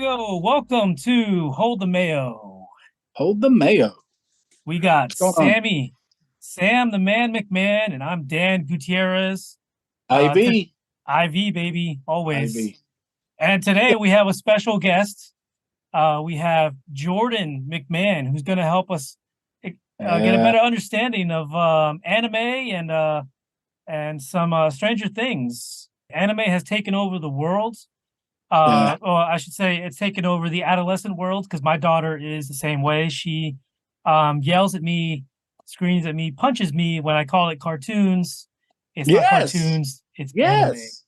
go. Welcome to Hold the Mayo. Hold the Mayo. We got What's going on? Sam the Man McMahon, and I'm Dan Gutierrez. To IV. IV baby, always. IV. And today we have a special guest. We have Jordyn McMahon, who's going to help us get a Uh, better understanding of anime and some Stranger Things. Anime has taken over the world. uh, Or I should say it's taken over the adolescent world because my daughter is the same way. She yells at me, screams at me, punches me when I call it cartoons. It's not yes. cartoons, it's anime. Yes.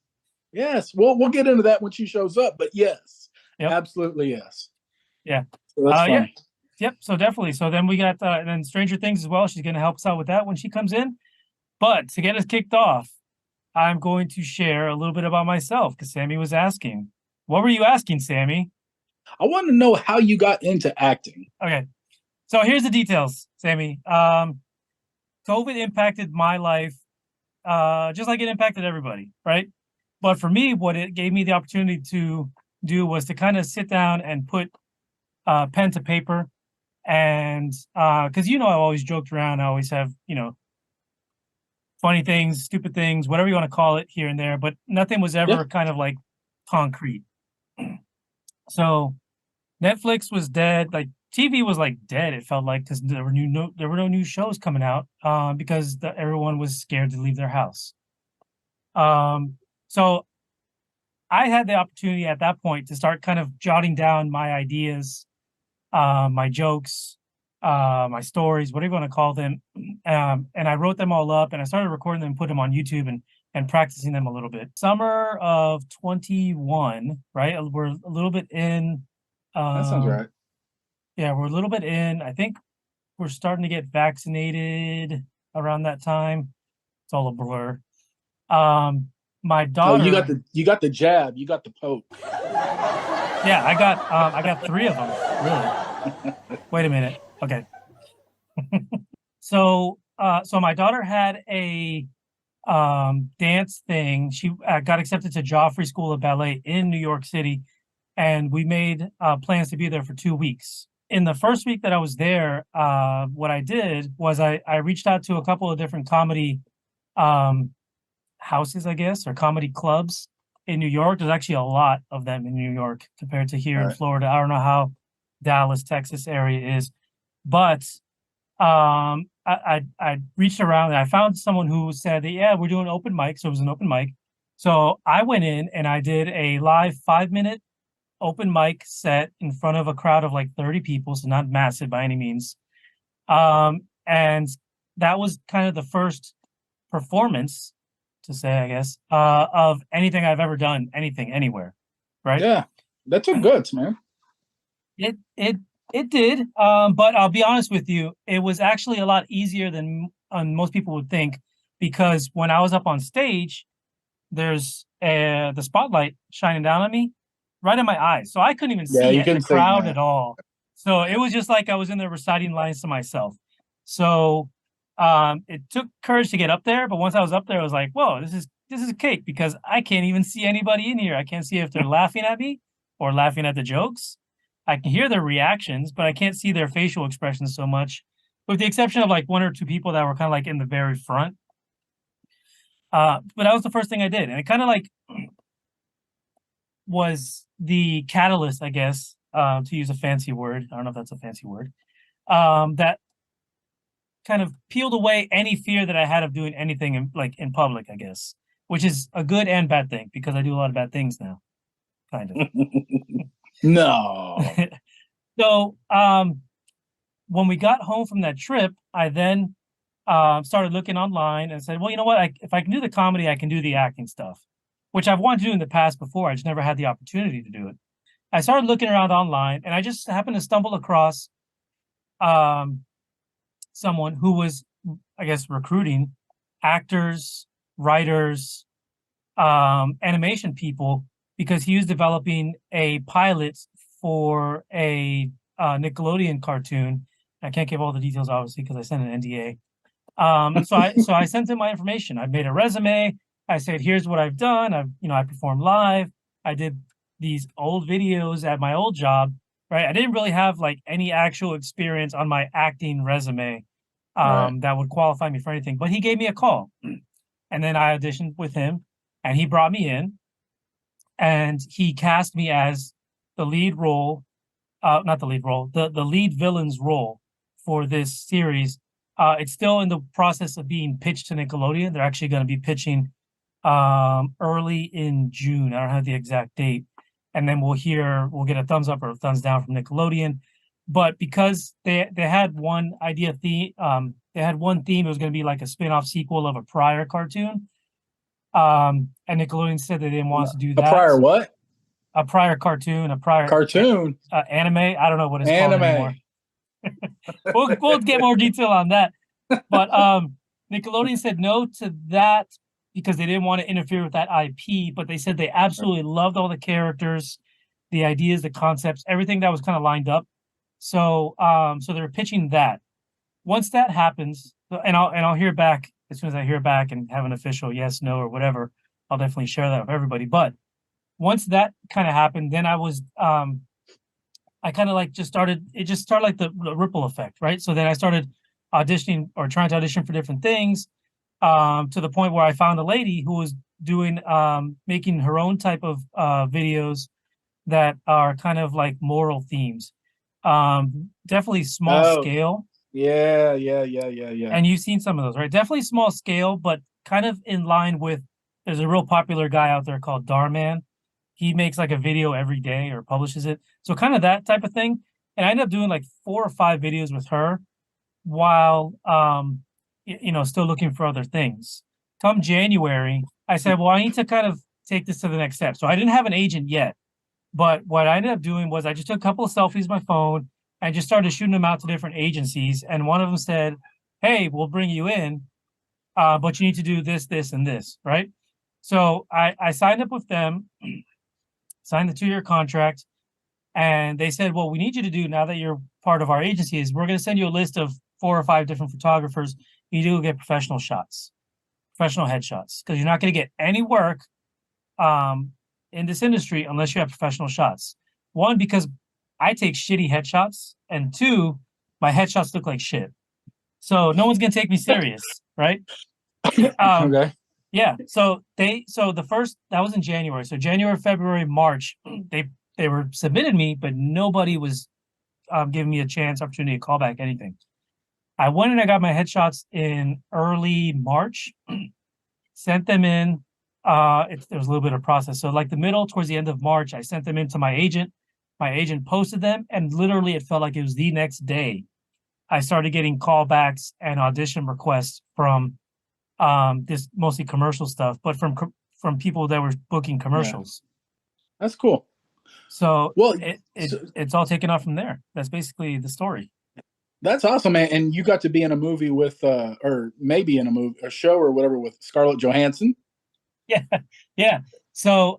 Yes. We'll get into that when she shows up, but yes. Yep. Absolutely yes. Yeah. So that's Yeah. funny. Yep. So definitely. So then we got and then Stranger Things as well. She's going to help us out with that when she comes in. But to get us kicked off, I'm going to share a little bit about myself because Sammy was asking. What were you asking, Sammy? I want to know how you got into acting. Okay. So here's the details, Sammy. COVID impacted my life, just like it impacted everybody, right? But for me, what it gave me the opportunity to do was to kind of sit down and put pen to paper. And because I've always joked around, I always have, funny things, stupid things, whatever you want to call it here and there, but nothing was Yeah. ever kind of like concrete. So Netflix was dead. Like TV was like dead. It felt like because there were no new shows coming out because everyone was scared to leave their house. So I had the opportunity at that point to start kind of jotting down my ideas, my jokes, my stories, whatever you want to call them, and I wrote them all up and I started recording them, and put them on YouTube and practicing them a little bit. Summer of 21, right? We're a little bit in. That sounds right. Yeah, we're a little bit in. I think we're starting to get vaccinated around that time. It's all a blur. My Oh, daughter, you got the jab, you got the poke. yeah, I got three of them. Really? Wait a minute. Okay. So my daughter had a dance thing. She got accepted to Joffrey School of Ballet in New York City, and we made plans to be there for 2 weeks. In the first week that I was there, what I did was I reached out to a couple of different comedy um, houses, I guess, or comedy clubs in New York. There's actually a lot of them in New York compared to here All in right. Florida. I don't know how Dallas, Texas area is, but I reached around and I found someone who said that, yeah, we're doing open mic. So it was an open mic. So I went in and I did a live 5 minute open mic set in front of a crowd of like 30 people, so not massive by any means. And that was kind of the first performance, to say, I guess, of anything I've ever done, anything, anywhere, right? Yeah. That took guts, man. It it it did, but I'll be honest with you, it was actually a lot easier than most people would think, because when I was up on stage, there's the spotlight shining down on me right in my eyes. So I couldn't even Yeah, see you it, the can say crowd that. at all. So it was just like I was in there reciting lines to myself. So it took courage to get up there, but once I was up there, I was like, whoa, this is a cake because I can't even see anybody in here. I can't see if they're laughing at me or laughing at the jokes. I can hear their reactions, but I can't see their facial expressions so much, with the exception of like one or two people that were kind of like in the very front. But that was the first thing I did, and it kind of like was the catalyst, I guess, to use a fancy word. I don't know if that's a fancy word. That kind of peeled away any fear that I had of doing anything in public, I guess, which is a good and bad thing because I do a lot of bad things now, kind No. of. So when we got home from that trip, I then started looking online and said, well, you know what? If I can do the comedy, I can do the acting stuff, which I've wanted to do in the past before. I just never had the opportunity to do it. I started looking around online, and I just happened to stumble across um, someone who was, I guess, recruiting actors, writers, animation people, because he was developing a pilot for a Nickelodeon cartoon. I can't give all the details, obviously, because I sent an NDA. So I sent him my information. I made a resume. I said, here's what I've done. I performed live. I did these old videos at my old job, right? I didn't really have like any actual experience on my acting resume Right. that would qualify me for anything. But he gave me a call, and then I auditioned with him, and he brought me in, and he cast me as the lead role, not the lead role, the lead villain's role for this series. It's still in the process of being pitched to Nickelodeon. They're actually going to be pitching early in June. I don't have the exact date. And then we'll get a thumbs up or a thumbs down from Nickelodeon. But because they had one idea theme, they had one theme, it was going to be like a spin-off sequel of a prior cartoon. And Nickelodeon said they didn't want us to do A that. prior what? A prior cartoon, a prior Cartoon. anime. I don't know what it's called anymore. Anime. We'll get more detail on that. But Nickelodeon said no to that because they didn't want to interfere with that IP. But they said they absolutely loved all the characters, the ideas, the concepts, everything that was kind of lined up. So so they're pitching that. Once that happens, and I'll hear back as soon as I hear back and have an official yes, no, or whatever. I'll definitely share that with everybody. But once that kind of happened, then I kind of like just started, it just started like the ripple effect, right? So then I started auditioning or trying to audition for different things, to the point where I found a lady who was doing making her own type of videos that are kind of like moral themes. Definitely small Oh, scale. yeah, yeah, yeah, yeah, yeah. And you've seen some of those, right? Definitely small scale, but kind of in line with, there's a real popular guy out there called Darman. He makes like a video every day or publishes it. So kind of that type of thing. And I ended up doing like 4 or 5 videos with her while still looking for other things. Come January, I said, well, I need to kind of take this to the next step. So I didn't have an agent yet, but what I ended up doing was I just took a couple of selfies with my phone and just started shooting them out to different agencies. And one of them said, hey, we'll bring you in, but you need to do this, this, and this, right? So I signed up with them, signed the 2-year contract, and they said, well, we need you to do, now that you're part of our agency, is we're going to send you a list of 4 or 5 different photographers. You do get professional shots, professional headshots, because you're not going to get any work in this industry unless you have professional shots. One, because I take shitty headshots, and 2, my headshots look like shit. So no one's going to take me serious, right? Okay. Yeah. So the first, that was in January. So January, February, March, they were submitted me, but nobody was giving me a chance, opportunity to call back anything. I went and I got my headshots in early March, sent them in. There was a little bit of process. So like the middle towards the end of March, I sent them in to my agent. My agent posted them, and literally it felt like it was the next day I started getting callbacks and audition requests from this mostly commercial stuff, but from people that were booking Yeah. commercials. That's cool. So Well, it's all taken off from there. That's basically the story. that's awesome, man. And you got to be in a movie with, or maybe in a show or whatever with Scarlett Johansson. Yeah, yeah. So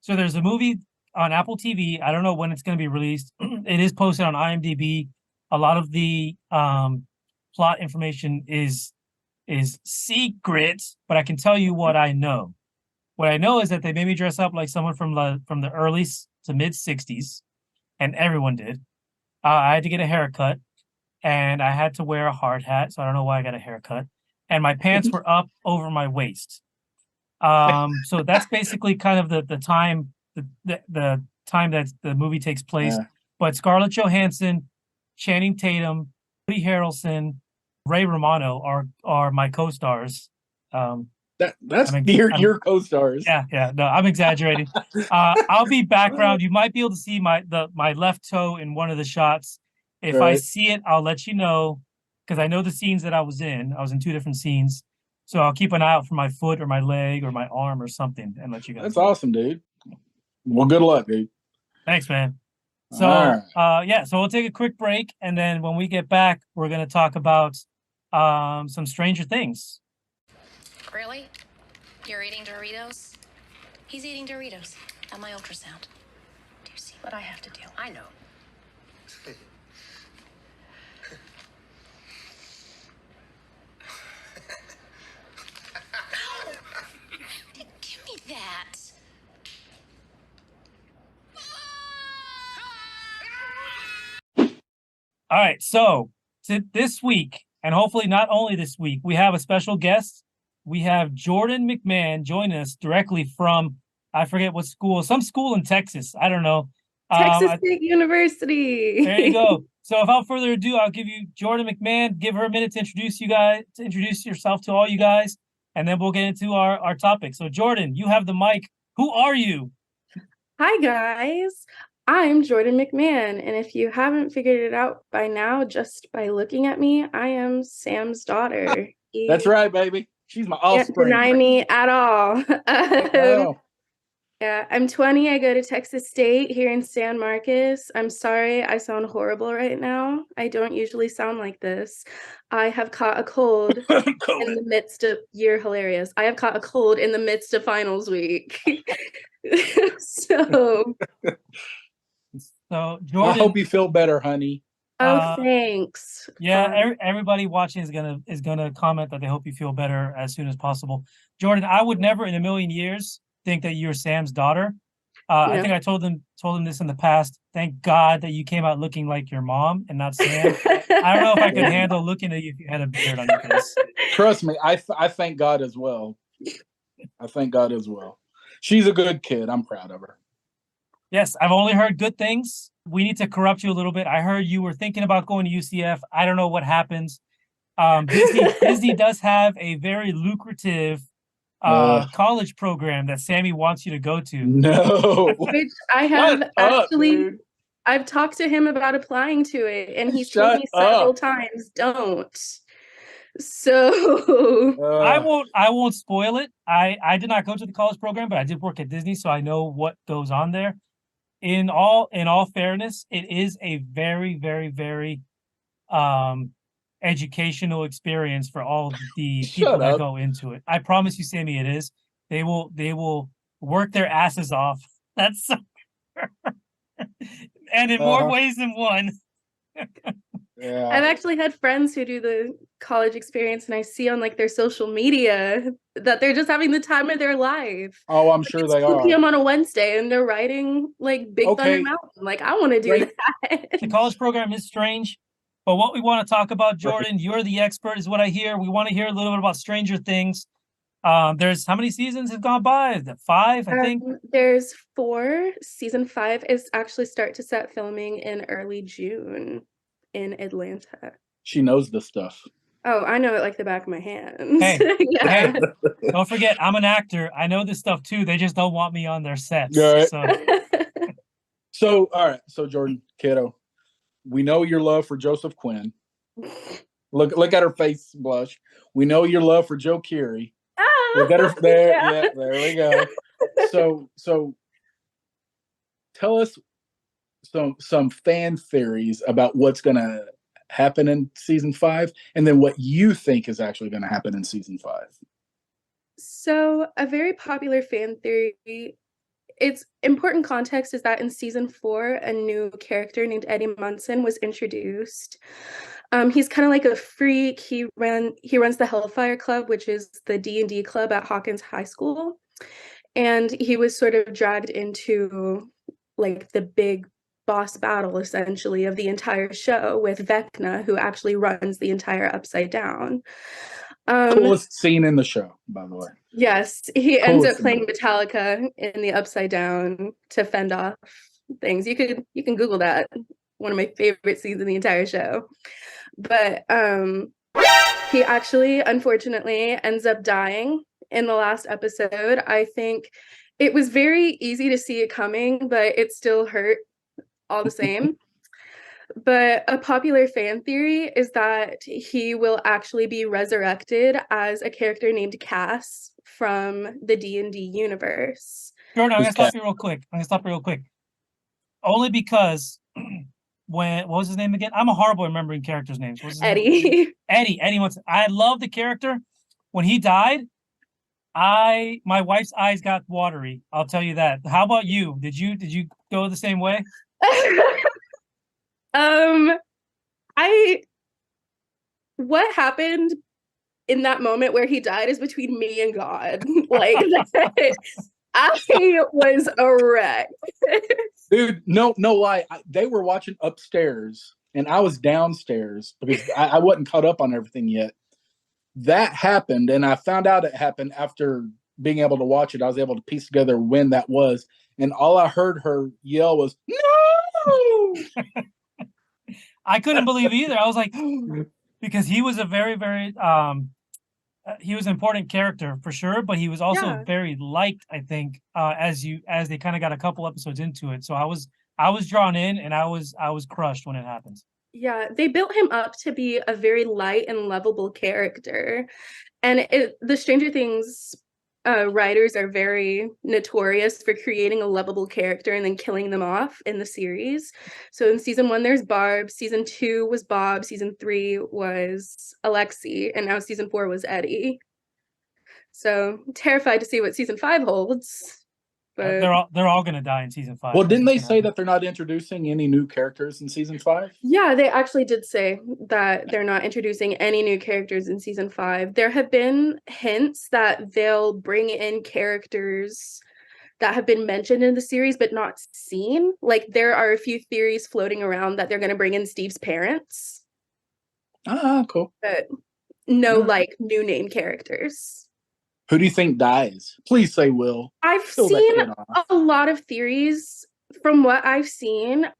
there's a movie on Apple TV. I don't know when it's going to be released. It is posted on IMDb. A lot of the plot information is secret, but I can tell you what I know. What I know is that they made me dress up like someone from the early to mid '60s, and everyone did. I had to get a haircut, and I had to wear a hard hat. So I don't know why I got a haircut, and my pants were up over my waist. So that's basically kind of the time the time that the movie takes place. Yeah. But Scarlett Johansson, Channing Tatum, Woody Harrelson, Ray Romano are my co-stars. That's I'm your co-stars. yeah. No, I'm exaggerating. I'll be background. You might be able to see my left toe in one of the shots. If I Right. see it, I'll let you know, because I know the scenes that I was in. I was in 2 different scenes, so I'll keep an eye out for my foot or my leg or my arm or something and let you guys That's know. awesome, dude. Well, good luck, dude. Thanks, man. So All right. yeah, so we'll take a quick break, and then when we get back, we're gonna talk about some Stranger Things. Really? You're eating Doritos? He's eating Doritos on my ultrasound. Do you see what I have to do? I know. Give me that. All right, so this week, and hopefully not only this week, we have a special guest. We have Jordyn McMahon joining us directly from, I forget what school, some school in Texas. I don't know. Texas State University. There you go. So without further ado, I'll give you Jordyn McMahon. Give her a minute to introduce yourself to all you guys, and then we'll get into our topic. So Jordyn, you have the mic. Who are you? Hi, guys. I'm Jordyn McMahon, and if you haven't figured it out by now, just by looking at me, I am Sam's daughter. That's right, baby. She's my Can't offspring. deny me at all. Wow. Yeah, I'm 20. I go to Texas State here in San Marcos. I'm sorry, I sound horrible right now. I don't usually sound like this. I have caught a cold in the midst of, you're hilarious. I have caught a cold in the midst of finals week. So Jordyn, I hope you feel better, honey. thanks. Yeah, everybody watching is gonna comment that they hope you feel better as soon as possible. Jordyn, I would never in a million years think that you're Sam's daughter. I think I told him this in the past. Thank God that you came out looking like your mom and not Sam. I don't know if I could handle looking at you if you had a beard on your face. Trust me, I thank God as well. I thank God as well. She's a good kid. I'm proud of her. Yes, I've only heard good things. We need to corrupt you a little bit. I heard you were thinking about going to UCF. I don't know what happens. Disney does have a very lucrative college program that Sammy wants you to go to. No. Which I have I've talked to him about applying to it, and he's told me several times, don't. So I won't spoil it. I did not go to the college program, but I did work at Disney, so I know what goes on there. In all fairness, it is a very, very, very educational experience for all the people that go into it. I promise you, Sammy, it is. They will work their asses off. That's and in more ways than one. Yeah. I've actually had friends who do the college experience, and I see on like their social media that they're just having the time of their life. Oh, I'm sure they are. 2 p.m. on a Wednesday, and they're riding like Big Thunder Mountain. Like, I want to do that. The college program is strange, but what we want to talk about, Jordyn, you're the expert, is what I hear. We want to hear a little bit about Stranger Things. There's how many seasons have gone by? Is it 5? I think there's 4. Season 5 is actually start to set filming in early June in Atlanta. She knows this stuff. Oh, I know it like the back of my hands. Hey, don't forget, I'm an actor. I know this stuff too. They just don't want me on their sets. Right. So, all right. So, Jordyn, kiddo, we know your love for Joseph Quinn. Look at her face blush. We know your love for Joe Keery. Look at her there. Yeah, there we go. So, tell us some fan theories about what's going to happen in season 5, and then what you think is actually going to happen in season 5. So a very popular fan theory, it's important context, is that in season 4, a new character named Eddie Munson was introduced. He's kind of like a freak. He runs the Hellfire Club, which is the D&D club at Hawkins High School. And he was sort of dragged into like the big boss battle, essentially, of the entire show with Vecna, who actually runs the entire Upside Down. Coolest scene in the show, by the way. Yes, he ends up playing Metallica in the Upside Down to fend off things. You can Google that. One of my favorite scenes in the entire show. But he actually, unfortunately, ends up dying in the last episode. I think it was very easy to see it coming, but it still hurt all the same. But a popular fan theory is that he will actually be resurrected as a character named Cass from the D&D universe. Jordyn, I'm gonna stop you real quick. Only because what was his name again? I'm a horrible remembering characters' names. Eddie. Eddie Munson. I love the character. When he died, my wife's eyes got watery. I'll tell you that. How about you? Did you go the same way? What happened in that moment where he died is between me and God. Like, I was a wreck. Dude, no lie. They were watching upstairs and I was downstairs because I wasn't caught up on everything yet. That happened, and I found out it happened after being able to watch it. I was able to piece together when that was, and all I heard her yell was "No!" I couldn't believe either. I was like, because he was a very, very he was an important character for sure, but he was also very liked, I think, as they kind of got a couple episodes into it. So I was drawn in, and I was crushed when it happens. Yeah, they built him up to be a very light and lovable character. And the Stranger Things writers are very notorious for creating a lovable character and then killing them off in the series. So in season 1, there's Barb. Season 2 was Bob. Season 3 was Alexi. And now season 4 was Eddie. So terrified to see what season 5 holds. But they're all going to die in season 5. Well, didn't they say that they're not introducing any new characters in season 5? Yeah, they actually did say that they're not introducing any new characters in season 5. There have been hints that they'll bring in characters that have been mentioned in the series but not seen. Like, there are a few theories floating around that they're going to bring in Steve's parents. Ah, cool. But no, like, new name characters. Who do you think dies? Please say Will. I've seen a lot of theories. From what I've seen,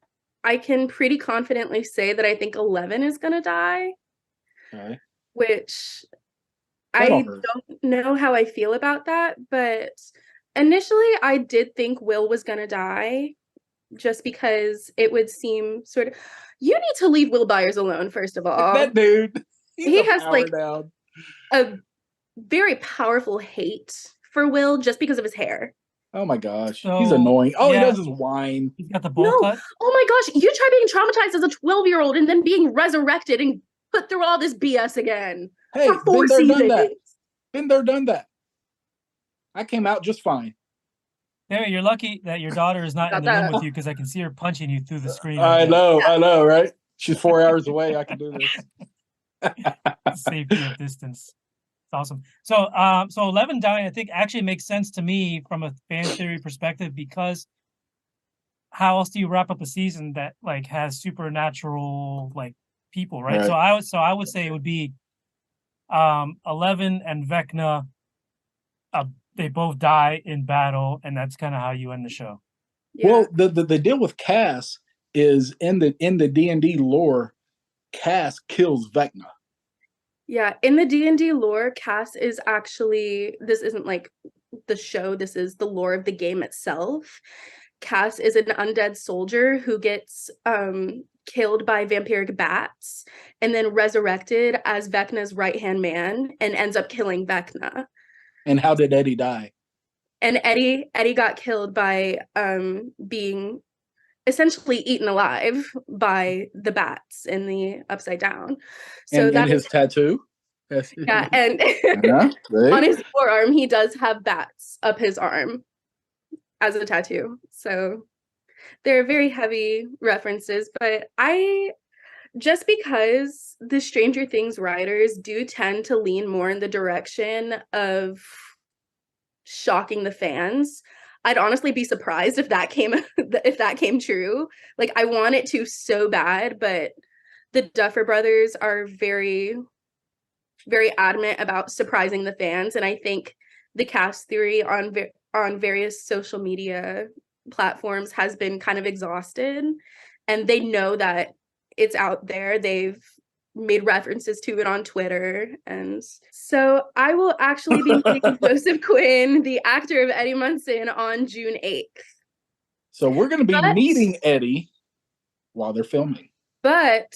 I can pretty confidently say that I think 11 is going to die. Okay. Which I don't know how I feel about that. But initially, I did think Will was going to die just because it would seem sort of... You need to leave Will Byers alone, first of all. That dude. He has like a very powerful hate for Will just because of his hair. Oh my gosh, he's annoying. All he does is whine. He's got the bowl cut. Oh my gosh, you try being traumatized as a 12-year-old and then being resurrected and put through all this BS again. Hey, been there, done that. Been there, done that. I came out just fine. Damn it, you're lucky that your daughter is not in the room with you, because I can see her punching you through the screen. I know, right? She's 4 hours away. I can do this. Safety of distance. Awesome. So 11 dying, I think, actually makes sense to me from a fan theory perspective, because how else do you wrap up a season that like has supernatural like people, right? So I would say it would be 11 and Vecna. They both die in battle, and that's kind of how you end the show. Yeah. Well, the deal with Cass is in the D&D lore, Cass kills Vecna. Yeah, in the D&D lore, Cass is actually, this isn't like the show, this is the lore of the game itself. Cass is an undead soldier who gets killed by vampiric bats and then resurrected as Vecna's right-hand man and ends up killing Vecna. And how did Eddie die? And Eddie got killed by being essentially eaten alive by the bats in the Upside Down. So and his tattoo? Yeah, and on his forearm, he does have bats up his arm as a tattoo. So they're very heavy references, but just because the Stranger Things writers do tend to lean more in the direction of shocking the fans, I'd honestly be surprised if that came true. Like, I want it to so bad, but the Duffer Brothers are very, very adamant about surprising the fans, and I think the cast theory on various social media platforms has been kind of exhausted, and they know that it's out there. They've made references to it on Twitter. And so I will actually be meeting Joseph Quinn, the actor of Eddie Munson, on June 8th. So we're going to be meeting Eddie while they're filming. But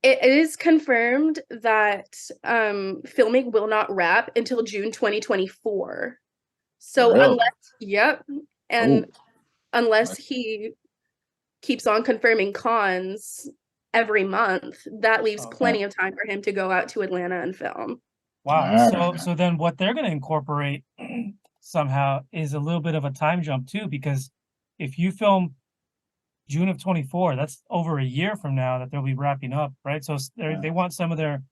it is confirmed that filming will not wrap until June 2024. So unless he keeps on confirming cons every month, that leaves plenty of time for him to go out to Atlanta and film. Wow. So then what they're going to incorporate somehow is a little bit of a time jump too, because if you film June of 24, that's over a year from now that they'll be wrapping up, right? So they want some of their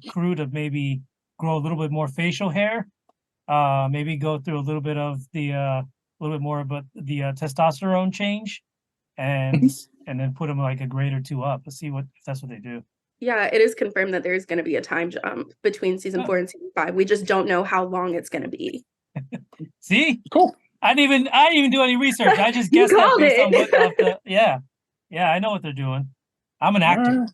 crew to maybe grow a little bit more facial hair, maybe go through a little bit of the little bit more about the testosterone change, and and then put them like a grade or two up. Let's see if that's what they do. Yeah, it is confirmed that there's going to be a time jump between season 4 and season 5. We just don't know how long it's going to be. See, Cool. I didn't even do any research. I just You guessed that called based on it. what off the yeah. I know what they're doing. I'm an actor.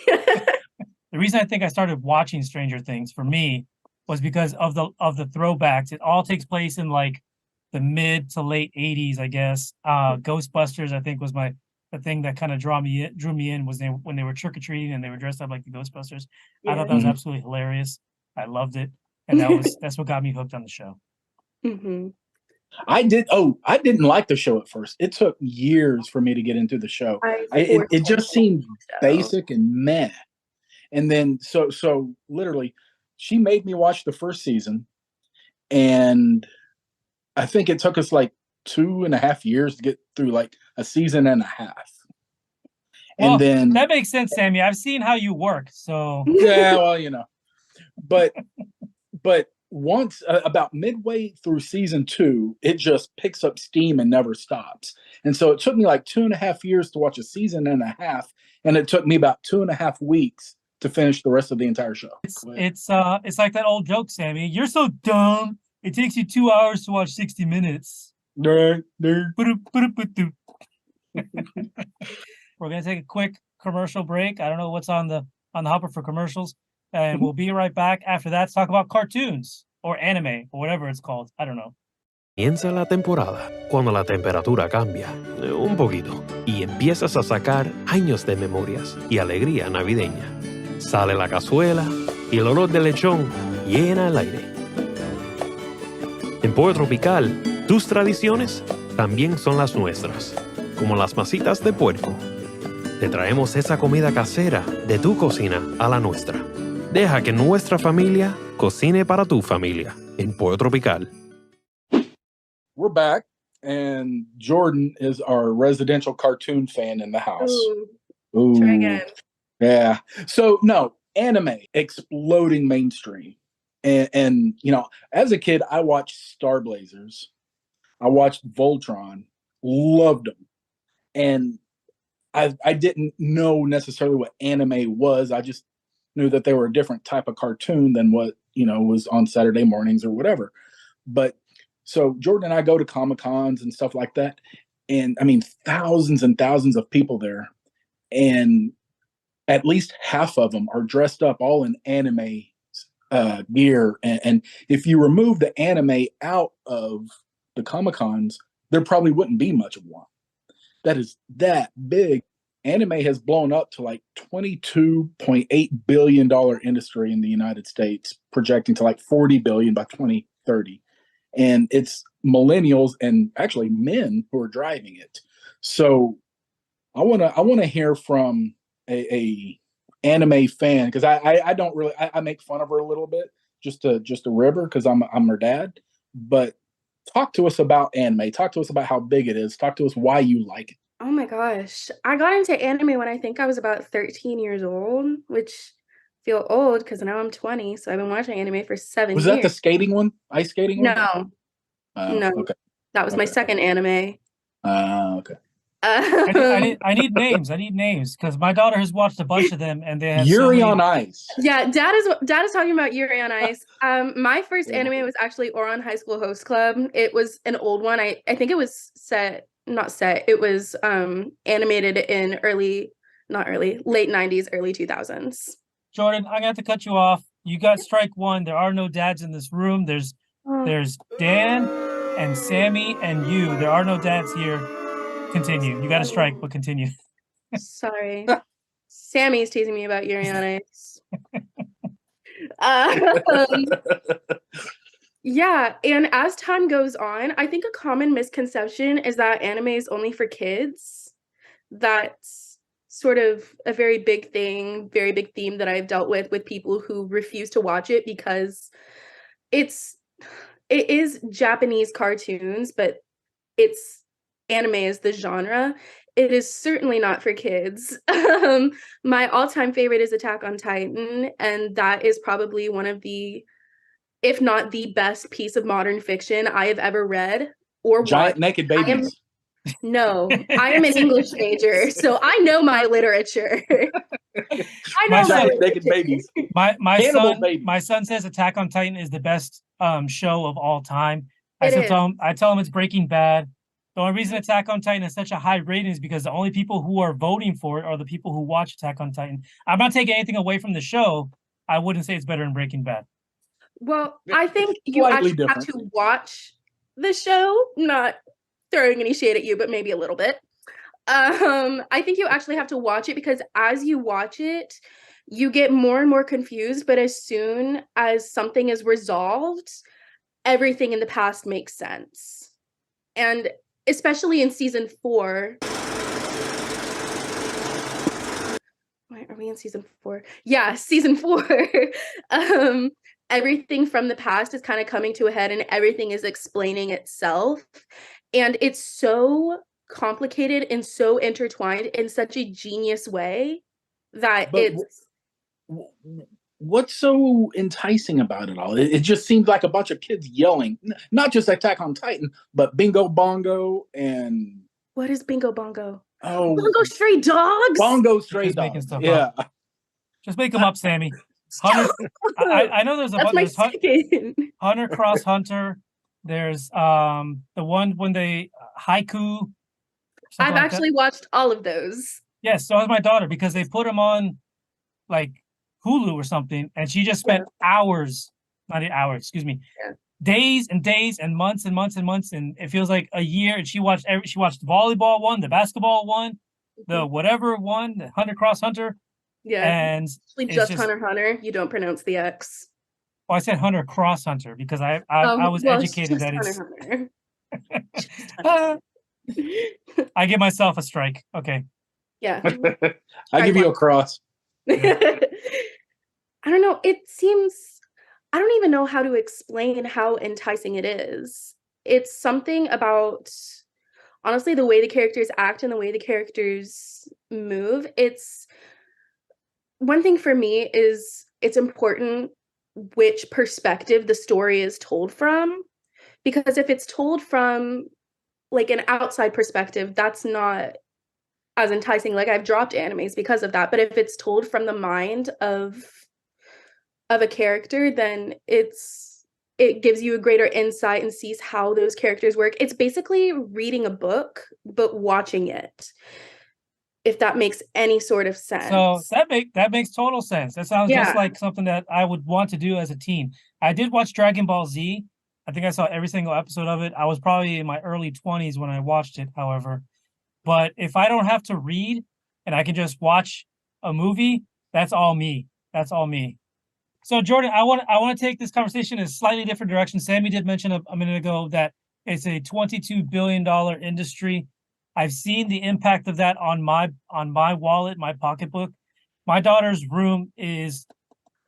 The reason I think I started watching Stranger Things for me was because of the throwbacks. It all takes place in like the mid to late 80s, I guess. Ghostbusters, I think, was the thing that kind of drew me in was when they were trick-or-treating and they were dressed up like the Ghostbusters. Yeah. I thought that was absolutely hilarious. I loved it. And that's what got me hooked on the show. Mm-hmm. I didn't like the show at first. It took years for me to get into the show. It just seemed basic and meh. And then so literally, she made me watch the first season, and I think it took us like 2.5 years to get through like a season and a half. Well, and then that makes sense, Sammy. I've seen how you work, so yeah, well, but once about midway through season 2, it just picks up steam and never stops. And so it took me like 2.5 years to watch a season and a half, and it took me about 2.5 weeks to finish the rest of the entire show. It's like that old joke, Sammy. You're so dumb. It takes you 2 hours to watch 60 minutes. We're gonna take a quick commercial break. I don't know what's on the hopper for commercials, and we'll be right back after that to talk about cartoons or anime or whatever it's called. I don't know. Comienza la temporada cuando la temperatura cambia un poquito y empiezas a sacar años de memorias y alegría navideña. Sale la cazuela y el olor del lechón llena el aire. En Pollo Tropical, tus tradiciones también son las nuestras, como las masitas de puerco. Te traemos esa comida casera de tu cocina a la nuestra. Deja que nuestra familia cocine para tu familia en Pollo Tropical. We're back, and Jordyn is our residential cartoon fan in the house. Ooh. Try again. Yeah. So no, anime exploding mainstream. And as a kid, I watched Star Blazers. I watched Voltron, loved them. And I didn't know necessarily what anime was. I just knew that they were a different type of cartoon than what, was on Saturday mornings or whatever. But so Jordyn and I go to Comic-Cons and stuff like that. And I mean, thousands and thousands of people there. And at least half of them are dressed up all in anime gear. And if you remove the anime out of the Comic-Cons, there probably wouldn't be much of one. That is that big. Anime has blown up to like $22.8 billion industry in the United States, projecting to like $40 billion by 2030. And it's millennials and actually men who are driving it. So I want to hear from a anime fan, because I don't really I make fun of her a little bit just to rib her because I'm her dad. But talk to us about anime. Talk to us about how big it is. Talk to us why you like it. Oh my gosh. I got into anime when I think I was about 13 years old, which feel old because now I'm 20. So I've been watching anime for 7 years. Was that the skating one? Ice skating one? No. No. Okay. That was my second anime. Okay. I need names. I need names because my daughter has watched a bunch of them, and they have Yuri on Ice. Yeah, Dad is talking about Yuri on Ice. My first anime was actually Ouran High School Host Club. It was an old one. I think it was it was animated in late 90s, early 2000s. Jordyn, I'm gonna have to cut you off. You got strike one. There are no dads in this room. There's Dan and Sammy and you. There are no dads here. Continue. You got a strike, but continue. Sorry. Sammy's teasing me about Yuri on Ice. Yeah, and as time goes on, I think a common misconception is that anime is only for kids. That's sort of a very big theme that I've dealt with people who refuse to watch it because it is Japanese cartoons, but anime is the genre. It is certainly not for kids. My all-time favorite is Attack on Titan, and that is probably one of the, if not the best piece of modern fiction I have ever read or watched. Giant naked babies. No, I am an English major, so I know my literature. I My know son- my Naked literature. babies. My Cannibal son, babies. my son says Attack on Titan is the best show of all time. I It still is. tell him it's Breaking Bad. The only reason Attack on Titan has such a high rating is because the only people who are voting for it are the people who watch Attack on Titan. I'm not taking anything away from the show. I wouldn't say it's better than Breaking Bad. Well, I think you Slightly actually have to watch the show, not throwing any shade at you, but maybe a little bit. I think you actually have to watch it because as you watch it, you get more and more confused, but as soon as something is resolved, everything in the past makes sense. And especially in season 4. Wait, are we in season 4? Yeah, season 4. Everything from the past is kind of coming to a head and everything is explaining itself. And it's so complicated and so intertwined in such a genius way that But it's what's so enticing about it all? It just seems like a bunch of kids yelling, not just Attack on Titan, but Bingo Bongo and what is Bingo Bongo? oh, Bongo Stray Dogs? Bongo Stray Just making Dogs. stuff Yeah. up. Just make them up, Sammy. Hunter, I know there's a That's bunch. my There's second. Hunter Cross Hunter. There's the one when they haiku. I've like actually watched all of those. Yes, so has my daughter because they put them on like Hulu or something, and she just spent hours, not hours, excuse me, days and days and months and months and months, and it feels like a year. And she watched the volleyball one, the basketball one, the whatever one, the Hunter Cross Hunter. Yeah, and just Hunter Hunter. You don't pronounce the X. Oh, I said Hunter Cross Hunter because I was educated that it's Hunter. I give myself a strike. Okay. Yeah. I give you a cross. I don't know. It seems, I don't even know how to explain how enticing it is. It's something about, honestly, the way the characters act and the way the characters move. It's one thing for me is it's important which perspective the story is told from, because if it's told from like an outside perspective, that's not as enticing. Like I've dropped animes because of that, but if it's told from the mind of a character, then it gives you a greater insight and sees how those characters work. It's basically reading a book but watching it, if that makes any sort of sense. So that makes total sense. That sounds just like something that I would want to do as a teen. I did watch Dragon Ball Z. I think I saw every single episode of it. I was probably in my early 20s when I watched it, however. But if I don't have to read and I can just watch a movie, that's all me. That's all me. So Jordyn, I want to take this conversation in a slightly different direction. Sammy did mention a minute ago that it's a $22 billion industry. I've seen the impact of that on my wallet, my pocketbook. My daughter's room is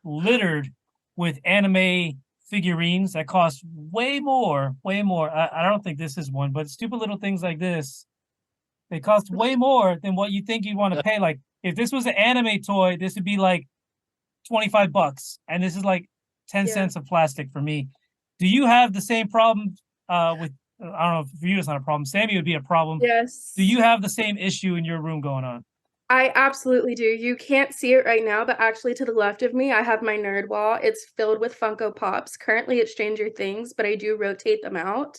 littered with anime figurines that cost way more. I don't think this is one, but stupid little things like this, they cost way more than what you think you'd want to pay. Like if this was an anime toy, this would be like $25, and this is like 10 cents of plastic for me. Do you have the same problem with? I don't know if for you it's not a problem. Sammy would be a problem. Yes. Do you have the same issue in your room going on? I absolutely do. You can't see it right now, but actually to the left of me, I have my nerd wall. It's filled with Funko Pops. Currently it's Stranger Things, but I do rotate them out.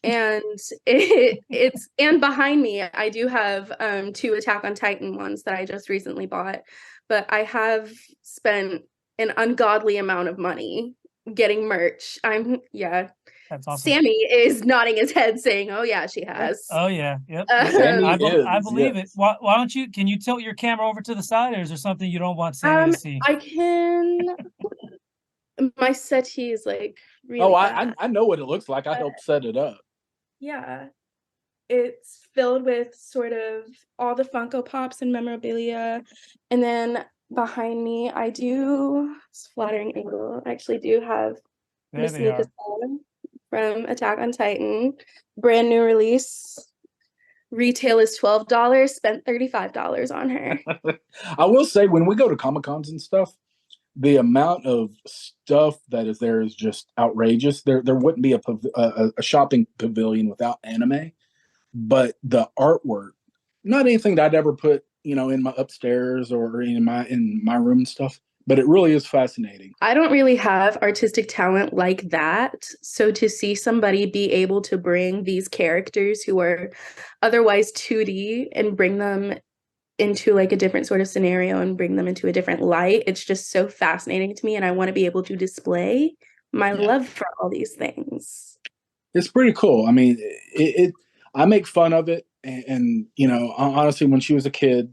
And it's and behind me, I do have 2 Attack on Titan ones that I just recently bought. But I have spent an ungodly amount of money getting merch. That's awesome. Sammy is nodding his head saying, "Oh yeah, she has." Oh yeah, yep. I believe it. Why don't you? Can you tilt your camera over to the side, or is there something you don't want Sammy to see? I can. My settee is like really bad. I know what it looks like. I helped set it up. Yeah, it's filled with sort of all the Funko Pops and memorabilia, and then behind me, it's flattering angle. I actually do have Miss Nika's from Attack on Titan, brand new release. Retail is $12. Spent $35 on her. I will say, when we go to Comic-Cons and stuff, the amount of stuff that is there is just outrageous. There wouldn't be a shopping pavilion without anime. but the artwork, not anything that I'd ever put, in my upstairs or in my room and stuff, but it really is fascinating. I don't really have artistic talent like that. So to see somebody be able to bring these characters who are otherwise 2D and bring them into like a different sort of scenario and bring them into a different light, it's just so fascinating to me. And I want to be able to display my love for all these things. It's pretty cool. I mean, I make fun of it. And honestly, when she was a kid,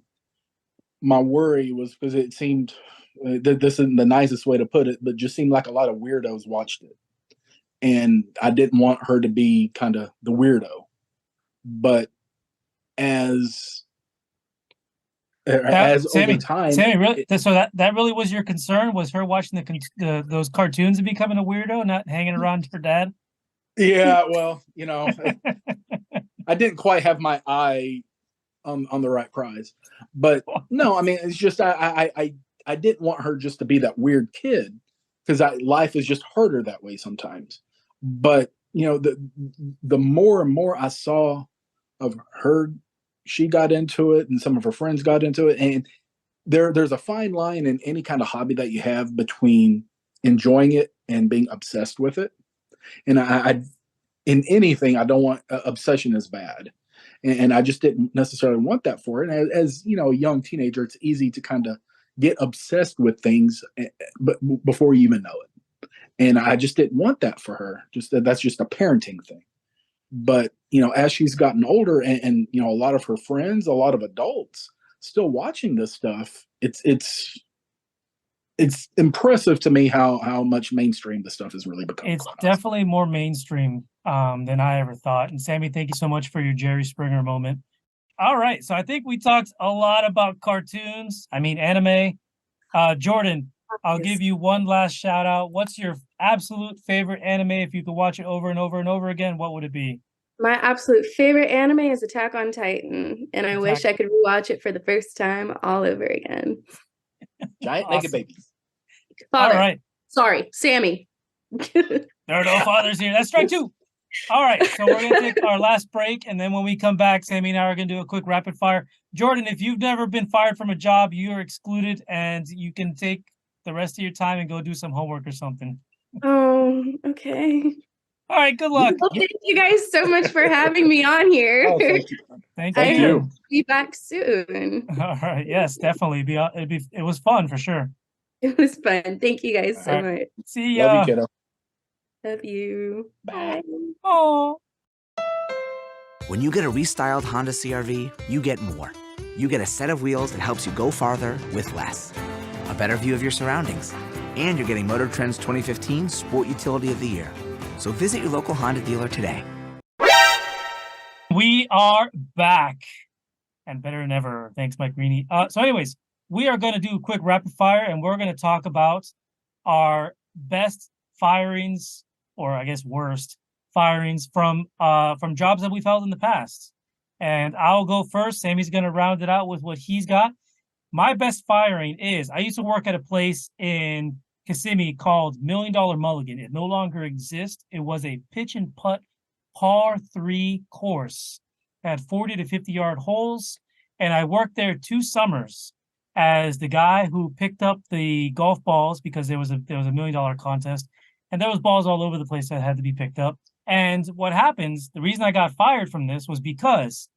my worry was because it seemed, this isn't the nicest way to put it, but just seemed like a lot of weirdos watched it. And I didn't want her to be kind of the weirdo. But as Sammy, over time, Sammy, really? So that really was your concern? Was her watching those cartoons and becoming a weirdo, not hanging around her dad? Yeah, well, I didn't quite have my eye on the right prize, but no, I mean, it's just I didn't want her just to be that weird kid, because life is just harder that way sometimes. But the more and more I saw of her, she got into it, and some of her friends got into it, and there's a fine line in any kind of hobby that you have between enjoying it and being obsessed with it. And I in anything, I don't want obsession is bad. And I just didn't necessarily want that for it. And as a young teenager, it's easy to kind of get obsessed with things, but before you even know it. And I just didn't want that for her. That's just a parenting thing. But as she's gotten older, and a lot of her friends, a lot of adults still watching this stuff, it's impressive to me how much mainstream the stuff has really become. It's definitely more mainstream than I ever thought. And Sammy, thank you so much for your Jerry Springer moment. All right, so I think we talked a lot about cartoons. I mean, anime. Jordyn, I'll give you one last shout out. What's your absolute favorite anime? If you could watch it over and over and over again, what would it be? My absolute favorite anime is Attack on Titan, and I wish I could rewatch it for the first time all over again. Giant naked babies. Father. All right. Sorry, Sammy. There are no fathers here. That's strike two. All right, so we're going to take our last break, and then when we come back, Sammy and I are going to do a quick rapid fire. Jordyn, if you've never been fired from a job, you are excluded, and you can take the rest of your time and go do some homework or something. Oh, okay. All right, good luck. Well, thank you guys so much for having me on here. Oh, thank you. Thank you. I'll be back soon. All right, yes, definitely. It was fun for sure. It was fun. Thank you guys so much. See ya. Love you, kiddo. Love you. Bye. Oh. When you get a restyled Honda CRV, you get more. You get a set of wheels that helps you go farther with less. A better view of your surroundings. And you're getting Motor Trend's 2015 Sport Utility of the Year. So visit your local Honda dealer today. We are back. And better than ever. Thanks, Mike Greeny. So anyways, we are going to do a quick rapid fire, and we're going to talk about our best firings, or I guess worst firings from jobs that we've held in the past. And I'll go first. Sammy's going to round it out with what he's got. My best firing is, I used to work at a place in Kissimmee called $1 Million Mulligan. It no longer exists. It was a pitch and putt par 3 course. It had 40 to 50-yard holes, and I worked there 2 summers as the guy who picked up the golf balls, because there was a $1 million contest, and there was balls all over the place that had to be picked up. And what happens, the reason I got fired from this was because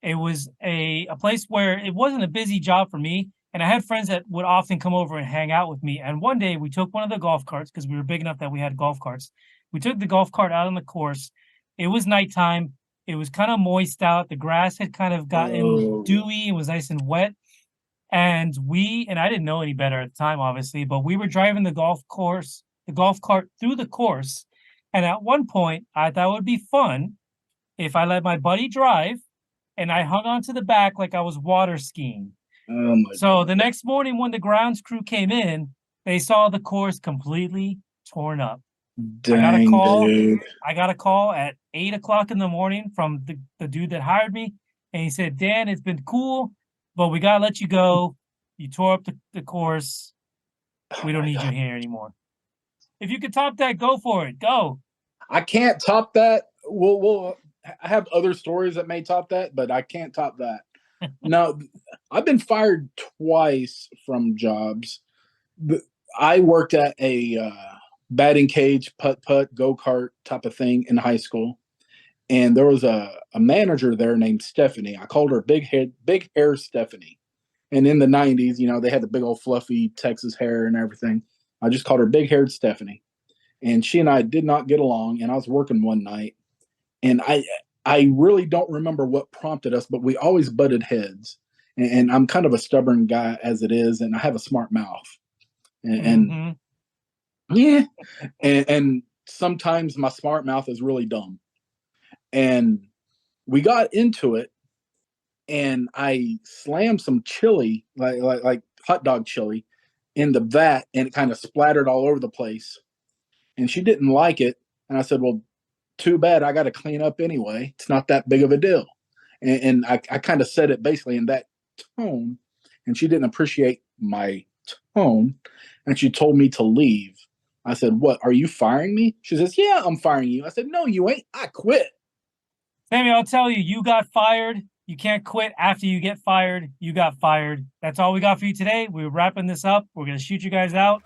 it was a place where it wasn't a busy job for me, and I had friends that would often come over and hang out with me. And one day we took one of the golf carts, because we were big enough that we had golf carts. We took the golf cart out on the course. It was nighttime. It was kind of moist out. The grass had kind of gotten dewy. It was nice and wet. And I didn't know any better at the time, obviously, but we were driving the golf cart through the course. And at one point, I thought it would be fun if I let my buddy drive and I hung onto the back like I was water skiing. So the next morning when the grounds crew came in, they saw the course completely torn up. Dang, I got a call at 8 o'clock in the morning from the dude that hired me. And he said, Dan, it's been cool, but we got to let you go. You tore up the course. We don't need you here anymore. If you could top that, go for it. Go. I can't top that. We'll I have other stories that may top that, but I can't top that. No, I've been fired twice from jobs. I worked at a batting cage, putt, go-kart type of thing in high school. And there was a manager there named Stephanie. I called her big hair Stephanie. And in the 90s, you know, they had the big old fluffy Texas hair and everything. I just called her big haired Stephanie. And she and I did not get along. And I was working one night. And I really don't remember what prompted us, but we always butted heads. And I'm kind of a stubborn guy as it is. And I have a smart mouth. And yeah. And sometimes my smart mouth is really dumb. And we got into it, and I slammed some chili, like hot dog chili, in the vat, and it kind of splattered all over the place. And she didn't like it. And I said, well, too bad. I got to clean up anyway. It's not that big of a deal. And I kind of said it basically in that tone, and she didn't appreciate my tone, and she told me to leave. I said, what, are you firing me? She says, yeah, I'm firing you. I said, no, you ain't. I quit. Sammy, I'll tell you, you got fired. You can't quit after you get fired. You got fired. That's all we got for you today. We're wrapping this up. We're going to shoot you guys out,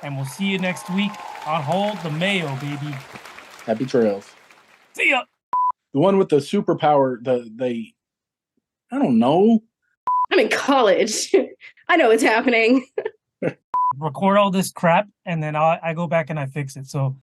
and we'll see you next week on Hold the Mayo, baby. Happy trails. See ya. The one with the superpower, I don't know. I'm in college. I know what's happening. Record all this crap, and then I go back and I fix it. So